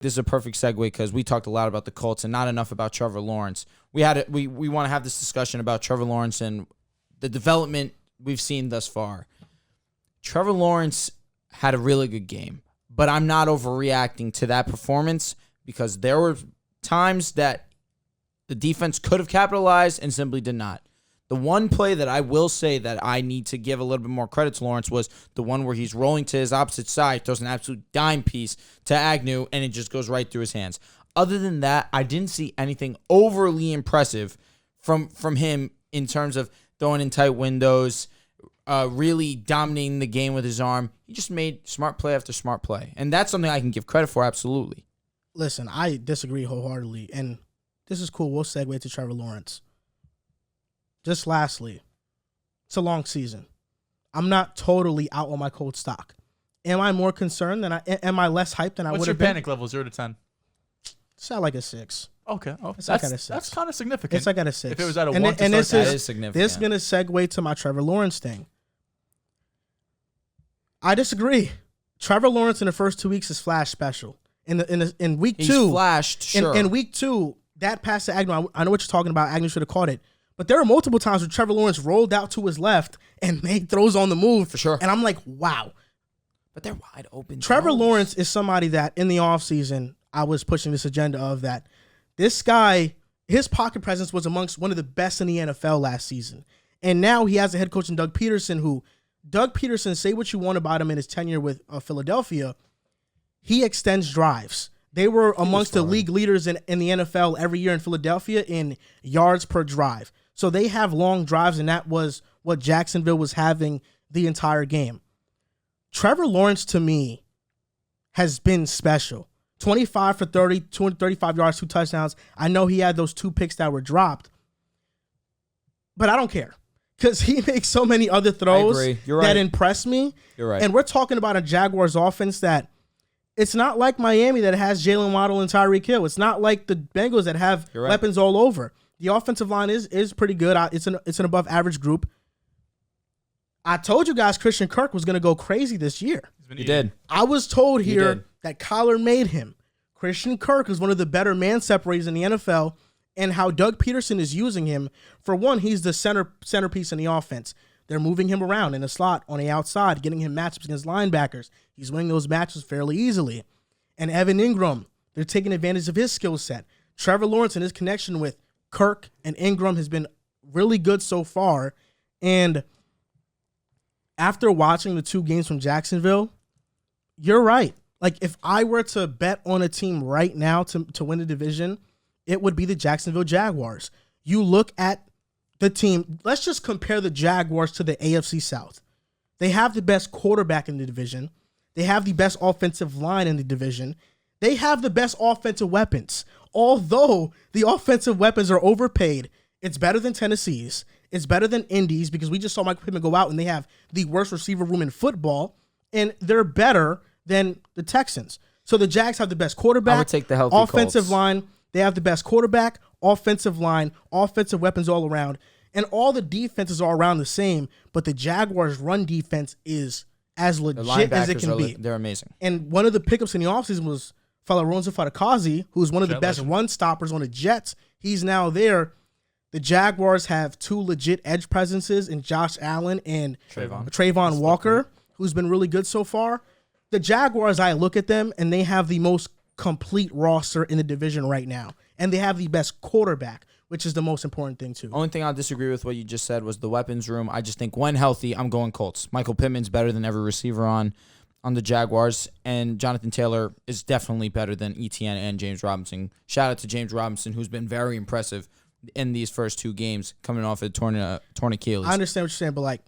this is a perfect segue because we talked a lot about the Colts and not enough about Trevor Lawrence. We want to have this discussion about Trevor Lawrence and the development we've seen thus far. Trevor Lawrence had a really good game, but I'm not overreacting to that performance because there were times that the defense could have capitalized and simply did not. The one play that I will say that I need to give a little bit more credit to Lawrence was the one where he's rolling to his opposite side, throws an absolute dime piece to Agnew, and it just goes right through his hands. Other than that, I didn't see anything overly impressive from him in terms of throwing in tight windows, really dominating the game with his arm. He just made smart play after smart play, and that's something I can give credit for, absolutely. Listen, I disagree wholeheartedly, and this is cool. We'll segue to Trevor Lawrence. Just lastly, it's a long season. I'm not totally out on my Colts stock. Am I more concerned am I less hyped than I would have been? What's your panic level, 0 to 10? It's at like a 6. Okay. Oh, it's like at a 6. That's kind of significant. It's like at a 6. If it was at a 1 that is significant. This is going to segue to my Trevor Lawrence thing. I disagree. Trevor Lawrence in the first 2 weeks is flash special. In week 2, he's flashed, sure. In week 2, that pass to Agnew, I know what you're talking about. Agnew should have caught it. But there were multiple times where Trevor Lawrence rolled out to his left and made throws on the move. For sure. And I'm like, wow. But they're wide open. Trevor Lawrence is somebody that in the offseason, I was pushing this agenda of that this guy, his pocket presence was amongst one of the best in the NFL last season. And now he has a head coach in Doug Peterson, say what you want about him in his tenure with Philadelphia, he extends drives. They were amongst the league leaders in the NFL every year in Philadelphia in yards per drive. So they have long drives, and that was what Jacksonville was having the entire game. Trevor Lawrence, to me, has been special. 25 for 30, 235 yards, 2 touchdowns. I know he had those 2 picks that were dropped, but I don't care because he makes so many other throws that impress me. You're right. And we're talking about a Jaguars offense that it's not like Miami that has Jalen Waddle and Tyreek Hill. It's not like the Bengals that have weapons all over. The offensive line is pretty good. It's an above average group. I told you guys Christian Kirk was going to go crazy this year. He did. I was told here that Kyler made him. Christian Kirk is one of the better man separators in the NFL, and how Doug Peterson is using him. For one, he's the centerpiece in the offense. They're moving him around in the slot on the outside, getting him matchups against linebackers. He's winning those matches fairly easily. And Evan Ingram, they're taking advantage of his skill set. Trevor Lawrence and his connection with Kirk and Ingram has been really good so far. And after watching the 2 games from Jacksonville, you're right. Like, if I were to bet on a team right now to win the division, it would be the Jacksonville Jaguars. You look at the team, let's just compare the Jaguars to the AFC South. They have the best quarterback in the division. They have the best offensive line in the division. They have the best offensive weapons. Although the offensive weapons are overpaid, it's better than Tennessee's. It's better than Indy's because we just saw Michael Pittman go out and they have the worst receiver room in football, and they're better than the Texans. So the Jags have the best quarterback. I would take the healthy offensive Colts. line. They have the best quarterback, offensive line, offensive weapons all around. And all the defenses are around the same, but the Jaguars' run defense is as legit as it can be. They're amazing. And one of the pickups in the offseason was Alonso Fadakazi, who's one of the best run stoppers on the Jets. He's now there. The Jaguars have 2 legit edge presences in Josh Allen and Trayvon Walker, who's been really good so far. The Jaguars, I look at them, and they have the most complete roster in the division right now. And they have the best quarterback, which is the most important thing, too. Only thing I'll disagree with what you just said was the weapons room. I just think when healthy, I'm going Colts. Michael Pittman's better than every receiver on the Jaguars, and Jonathan Taylor is definitely better than Etienne and James Robinson. Shout out to James Robinson, who's been very impressive in these first 2 games, coming off a torn Achilles. I understand what you're saying, but like,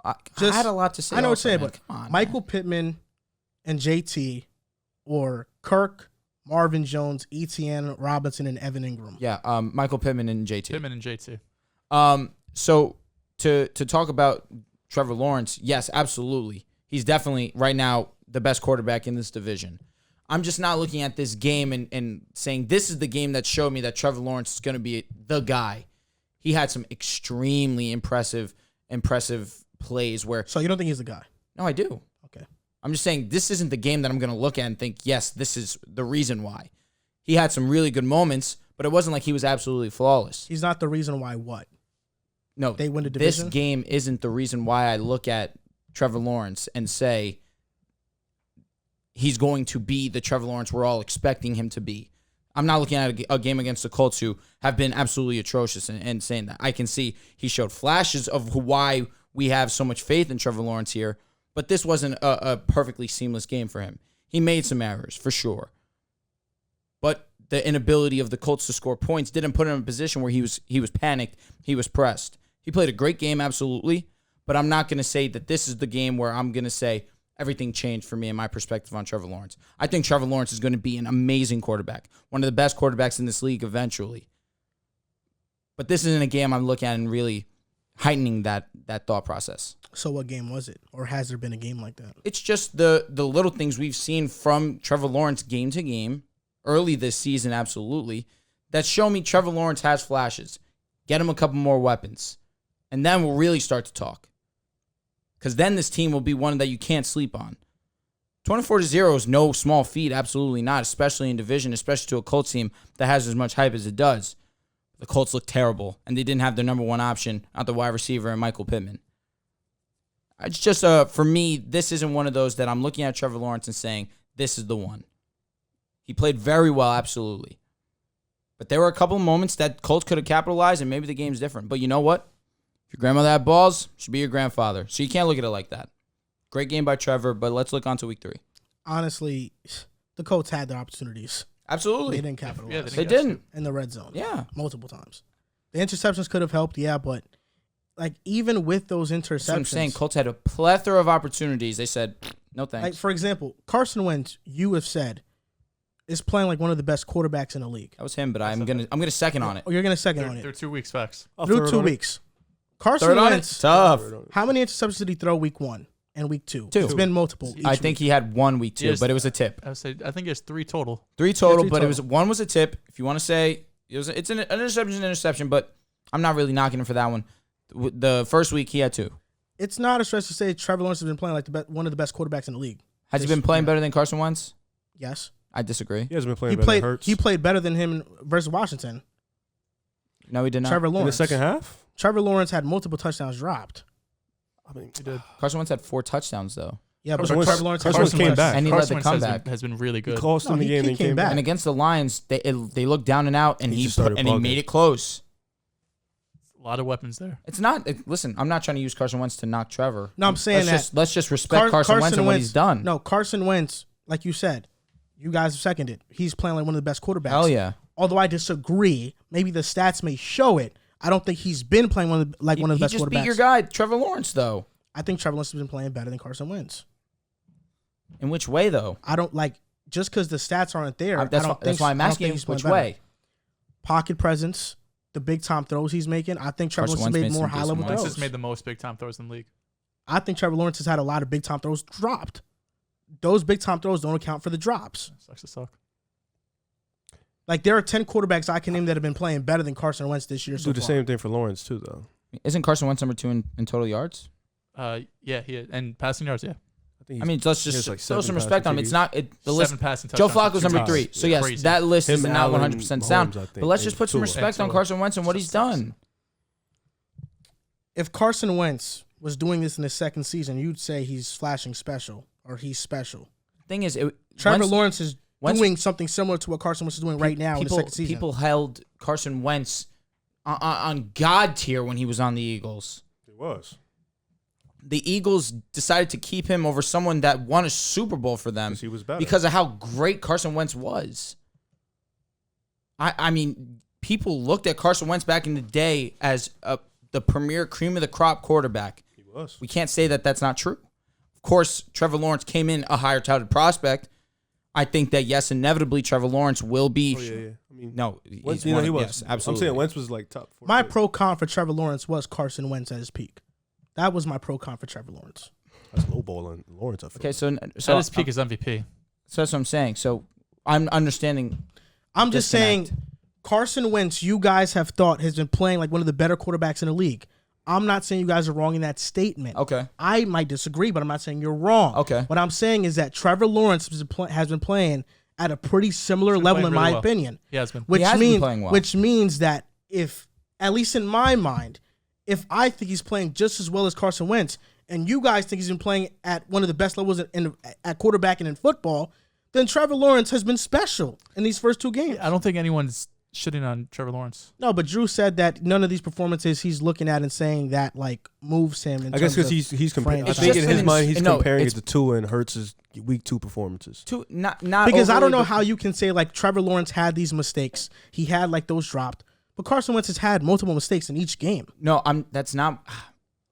I had a lot to say. I know what you're saying, but but Michael Pittman and JT, or Kirk, Marvin Jones, Etienne, Robinson, and Evan Ingram. Yeah, Michael Pittman and JT. So to talk about Trevor Lawrence, yes, absolutely. He's definitely, right now, the best quarterback in this division. I'm just not looking at this game and saying this is the game that showed me that Trevor Lawrence is going to be the guy. He had some extremely impressive plays where... So you don't think he's the guy? No, I do. Okay. I'm just saying this isn't the game that I'm going to look at and think, yes, this is the reason why. He had some really good moments, but it wasn't like he was absolutely flawless. He's not the reason why what? No, they win the division? This game isn't the reason why I look at Trevor Lawrence and say he's going to be the Trevor Lawrence we're all expecting him to be. I'm not looking at a game against the Colts who have been absolutely atrocious and saying that. I can see he showed flashes of why we have so much faith in Trevor Lawrence here, but this wasn't a perfectly seamless game for him. He made some errors, for sure. But the inability of the Colts to score points didn't put him in a position where he was panicked, he was pressed. He played a great game, absolutely, but I'm not going to say that this is the game where I'm going to say everything changed for me and my perspective on Trevor Lawrence. I think Trevor Lawrence is going to be an amazing quarterback, one of the best quarterbacks in this league eventually. But this isn't a game I'm looking at and really heightening that thought process. So what game was it? Or has there been a game like that? It's just the little things we've seen from Trevor Lawrence game to game, early this season, absolutely, that show me Trevor Lawrence has flashes. Get him a couple more weapons. And then we'll really start to talk. Because then this team will be one that you can't sleep on. 24-0 is no small feat, absolutely not, especially in division, especially to a Colts team that has as much hype as it does. The Colts look terrible, and they didn't have their number one option at the wide receiver and Michael Pittman. It's just, for me, this isn't one of those that I'm looking at Trevor Lawrence and saying, this is the one. He played very well, absolutely. But there were a couple of moments that Colts could have capitalized, and maybe the game's different. But you know what? If your grandmother had balls, should be your grandfather. So you can't look at it like that. Great game by Trevor, but let's look on to week 3. Honestly, the Colts had their opportunities. Absolutely. They didn't capitalize. Yeah, They didn't. In the red zone. Yeah. Multiple times. The interceptions could have helped, yeah, but like even with those interceptions. That's what I'm saying. Colts had a plethora of opportunities. They said, no thanks. Like, for example, Carson Wentz, you have said, is playing like one of the best quarterbacks in the league. That was him, but I'm gonna second on it. Oh, you're gonna second on it. They're 2 weeks facts. Through 2 weeks. Carson Third on it? Wentz. Tough. How many interceptions did he throw week 1 and week 2? 2. It's been multiple. I think he had 1 week 2, Yes. but it was a tip. I think it's 3 total. 3 total, three but total. it was 1 was a tip. If you want to say it's an interception, but I'm not really knocking him for that one. The first week he had 2. It's not a stretch to say Trevor Lawrence has been playing like one of the best quarterbacks in the league. Has he been playing better than Carson Wentz? Yes. I disagree. He hasn't been playing better than Hurts. He played better than him versus Washington. No, he did not. Trevor Lawrence. In the second half? Trevor Lawrence had multiple touchdowns dropped. I mean, he did. Carson Wentz had 4 touchdowns though, Yeah, but Carson Trevor Lawrence had Wentz came back. and he Carson led the Wentz comeback. has been really He good. cost him the game, he then came came back. back. And against the Lions, they looked down and out, and He he just started bugging. made it close. A lot of weapons there. It's not. Listen, I'm not trying to use Carson Wentz to knock Trevor. No, I'm saying let's just respect Carson Wentz and what he's done. No, Carson Wentz, like you said, you guys have seconded. He's playing like one of the best quarterbacks. Hell yeah. Although I disagree, maybe the stats may show it. I don't think he's been playing one of the best quarterbacks. He just beat your guy, Trevor Lawrence, though. I think Trevor Lawrence has been playing better than Carson Wentz. In which way, though? I don't like just because the stats aren't there. That's why I'm asking you which way. Pocket presence, the big time throws he's making. I think Trevor Carson Lawrence has Wentz made more made some high level decent Wentz throws. has made the most big time throws in the league. I think Trevor Lawrence has had a lot of big time throws dropped. Those big time throws don't account for the drops. Sucks to suck. Like there are 10 quarterbacks I can name that have been playing better than Carson Wentz this year. Do the same thing for Lawrence too, though. Isn't Carson Wentz number 2 in total yards? Yeah, he is. And passing yards, yeah. I I mean, let's he has just like throw 7 some respect on him. passing It's not the 7 list. passing Joe touchdowns. Flacco's number 3. So yes, Crazy. that list is Him, not Allen, 100% sound. Mahomes, I think, But let's just put some Tua. respect on Carson Wentz and what he's done. If Carson Wentz was doing this in his second season, you'd say he's flashing special or he's special. Thing is, Trevor Lawrence is Wentz- doing something similar to what Carson Wentz is doing right now in the second season. People held Carson Wentz on God tier when he was on the Eagles. He was. The Eagles decided to keep him over someone that won a Super Bowl for them Because he was better. because of how great Carson Wentz was. I mean, people looked at Carson Wentz back in the day as the premier cream of the crop quarterback. He was. We can't say that that's not true. Of course, Trevor Lawrence came in a higher touted prospect. I think that, yes, inevitably Trevor Lawrence will be. Oh, yeah. I mean, No, Wentz, he's one he of- was. yes, absolutely. I'm saying Wentz was like top 4. My pro con for Trevor Lawrence was Carson Wentz at his peak. That was my pro con for Trevor Lawrence. That's low ball on Lawrence. I feel. Okay, so At his peak is MVP. So that's what I'm saying. So I'm understanding. I'm just Disconnect. saying Carson Wentz, you guys have thought has been playing like one of the better quarterbacks in the league. I'm not saying you guys are wrong in that statement. Okay. I might disagree, but I'm not saying you're wrong. Okay. What I'm saying is that Trevor Lawrence has been playing at a pretty similar level, in my opinion. He has been. Which He has been playing well. Which means that if, at least in my mind, if I think he's playing just as well as Carson Wentz, and you guys think he's been playing at one of the best levels at quarterback and in football, then Trevor Lawrence has been special in these first 2 games. I don't think anyone's shitting on Trevor Lawrence. No, but Drew said that none of these performances he's looking at and saying that like moves him. I guess because he's comparing. I It's think just in his been mind he's no, comparing it it's- to Tua and Hurts' week 2 performances. Not because I don't overly, know but- how you can say like Trevor Lawrence had these mistakes. He had like those dropped, but Carson Wentz has had multiple mistakes in each game. No, that's not.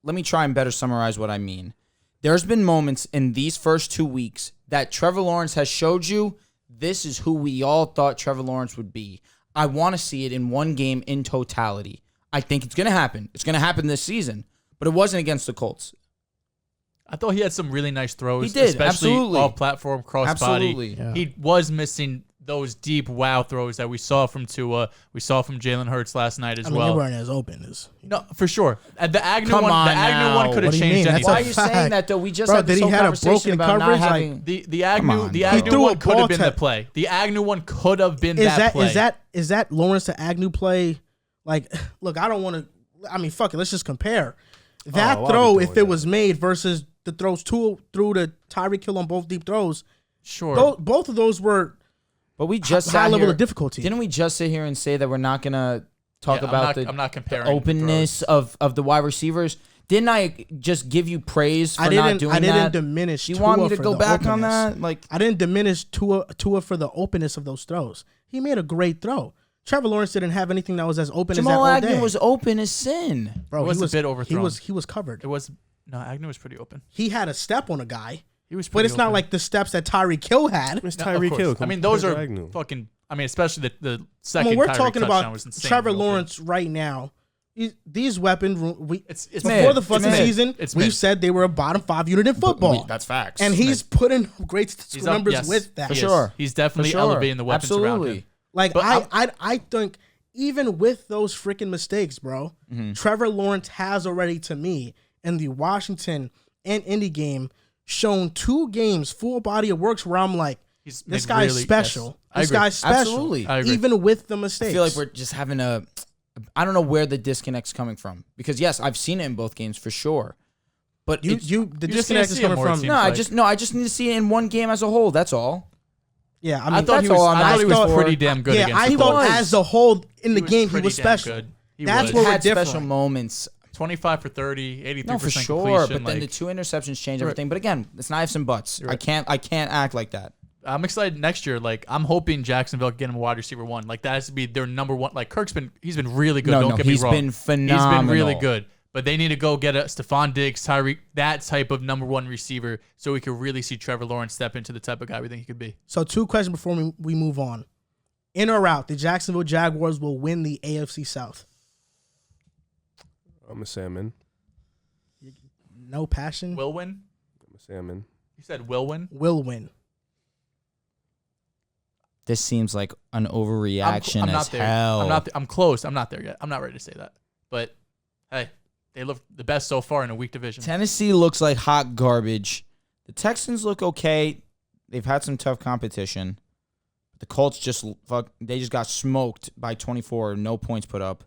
Let me try and better summarize what I mean. There's been moments in these first 2 weeks that Trevor Lawrence has showed you this is who we all thought Trevor Lawrence would be. I want to see it in one game in totality. I think it's going to happen. It's going to happen this season, but it wasn't against the Colts. I thought he had some really nice throws. He did, especially absolutely. off-platform, cross-body. Absolutely. Yeah. He was missing those deep wow throws that we saw from Tua. We saw from Jalen Hurts last night as I mean, well. they weren't as open as. No, for sure. And the Agnew Come one, on the Agnew now. one could have What do you changed mean? That's anything. Why a are you fact. saying that though? We just Bro, had did this he whole had a conversation broken about not coverage? Like, having. The Come Agnew, on, the bro. He Agnew threw a one could ball have been the to- play. The Agnew one could have been Is that play. is that Lawrence to Agnew play? Like, look, I don't want to. I mean, fuck it. Let's just compare that Oh, I'll throw be if doing it that. was made versus the throws through to Tyreek Hill on both deep throws. Sure. Both of those were But we just high sat level here, of difficulty. Didn't we just sit here and say that we're not gonna talk Yeah, about I'm not the comparing openness of the wide receivers? Didn't I just give you praise for not doing I didn't that? diminish. Do you want Tua me to for go the back on openness. that? Like, I didn't diminish Tua for the openness of those throws. He made a great throw. Trevor Lawrence didn't have anything that was as open Jamal as that all Agnew day. was open as sin. Bro, It was he a bit overthrown. He was covered. It was no Agnew was pretty open. He had a step on a guy, He was, but pretty it's not open. like the steps that Tyreek Hill had. It's No, of Tyreek course. Hill. I mean, those compared are to Agnew. fucking. I mean, especially the I second. mean, we're Tyreek talking touchdown about was insane Trevor open. Lawrence right now. These weapons, It's before mid. the fucking It's mid. season, It's we've mid. said they were a bottom 5 unit in football. That's facts. And he's putting great statistical He's up, numbers yes, with that. he For is. sure. He's definitely For sure. elevating the weapons around Absolutely. him. Like But I think even with those freaking mistakes, bro, Trevor Lawrence has already, to me, in the Washington and Indy game, shown 2 games, full body of works where I'm like, He's this made guy's really- special. yes. I This agree. guy's special. Absolutely. I agree. Even with the mistakes. I feel like we're just having I don't know where the disconnect's coming from, because yes, I've seen it in both games for sure, but the You just need to disconnect is see it coming more, it from. seems. no, I just need to see it in one game as a whole. That's all. Yeah, I I mean, thought he that's was. all I'm I thought he was asking for. pretty damn good. yeah, against I the thought Colts. as a whole in the He game he pretty was damn special. good. He That's was. where we're Had special different. moments. 25 for 30, 83% No, for sure. completion. But then the like, 2 interceptions change Right. everything. But again, it's knives and butts. You're I right. can't act like that. I'm excited next year. Like, I'm hoping Jacksonville can get him a wide receiver 1. Like, that has to be their number 1. Like, he's been really good. Don't get me he's wrong. been He's phenomenal. been really good. But they need to go get a Stephon Diggs, Tyreek, that type of number 1 receiver, so we could really see Trevor Lawrence step into the type of guy we think he could be. So 2 questions before we move on. In or out, the Jacksonville Jaguars will win the AFC South. I'm a salmon. No passion. Will win? I'm a salmon. You said will win? Will win. This seems like an overreaction I'm as not there. hell. I'm close. I'm not there yet. I'm not ready to say that. But hey, they look the best so far in a weak division. Tennessee looks like hot garbage. The Texans look okay. They've had some tough competition. The Colts just got smoked by 24, no points put up.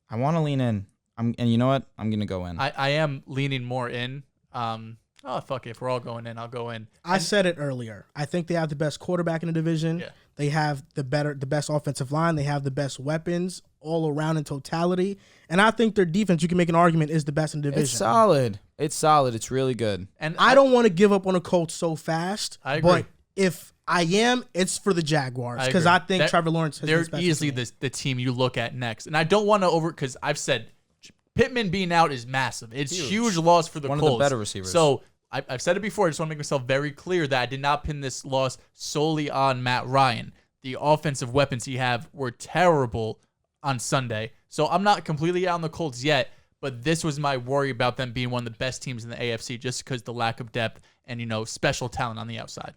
I want to lean in. And you know what? I'm gonna go in. I am leaning more in. Fuck it. If we're all going in, I'll go in. I said it earlier. I think they have the best quarterback in the division. Yeah. They have the best offensive line. They have the best weapons all around in totality. And I think their defense, you can make an argument, is the best in the division. It's solid. It's solid. It's really good. And I don't want to give up on the Colts so fast. I agree. But if I am, it's for the Jaguars because agree. I think That- Trevor Lawrence has been they're special easily to me. the team you look at next. And I don't want to because I've said Pittman being out is massive. It's huge loss for the One of the Colts. better receivers. So I've said it before. I just want to make myself very clear that I did not pin this loss solely on Matt Ryan. The offensive weapons he have were terrible on Sunday. So I'm not completely out on the Colts yet, but this was my worry about them being one of the best teams in the AFC just because the lack of depth and, special talent on the outside.